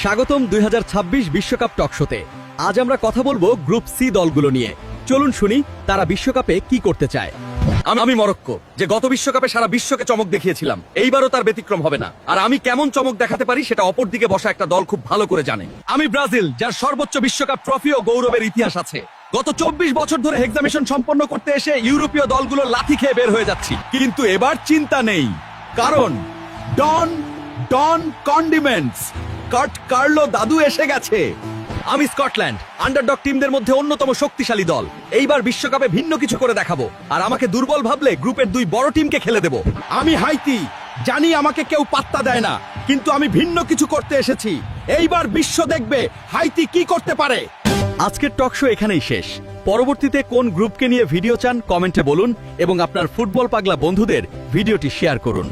স্বাগতম 2026 বিশ্বকাপ টকশোতে। আজ আমরা কথা বলবো গ্রুপ সি দলগুলো নিয়ে। চলুন শুনি তারা বিশ্বকাপে কি করতে চায়। আমি মরক্কো, যে গত বিশ্বকাপে সারা বিশ্বকে চমক দেখিয়েছিলাম, এইবারও তার ব্যতিক্রম হবে না। আর আমি কেমন চমক দেখাতে পারি সেটা অপর দিকে বসা একটা দল খুব ভালো করে জানে। আমি ব্রাজিল, যার সর্বোচ্চ বিশ্বকাপ ট্রফি ও গৌরবের ইতিহাস আছে। গত 24 বছর ধরে হেক্সামিশন সম্পন্ন করতে এসে ইউরোপীয় দলগুলো লাথি খেয়ে বের হয়ে যাচ্ছি, কিন্তু এবার চিন্তা নেই, কারণ ডন কন্ডিমেন্টস কাট কার্লো দাদু এসে গেছে। আমি স্কটল্যান্ড, আন্ডারডগ টিমদের মধ্যে অন্যতম শক্তিশালী দল। এইবার বিশ্বকাপে ভিন্ন কিছু করে দেখাবো, আর আমাকে দুর্বল ভাবলে গ্রুপের 2 বড় টিমকে খেলে দেব। আমি হাইতি, জানি আমাকে কেউ পাত্তা দেয় না, কিন্তু আমি ভিন্ন কিছু করতে এসেছি। এইবার বিশ্ব দেখবে হাইতি কি করতে পারে। আজকের টক শো এখানেই শেষ। পরবর্তীতে কোন গ্রুপকে নিয়ে ভিডিও চান কমেন্টে বলুন, এবং আপনার ফুটবল পাগলা বন্ধুদের ভিডিওটি শেয়ার করুন।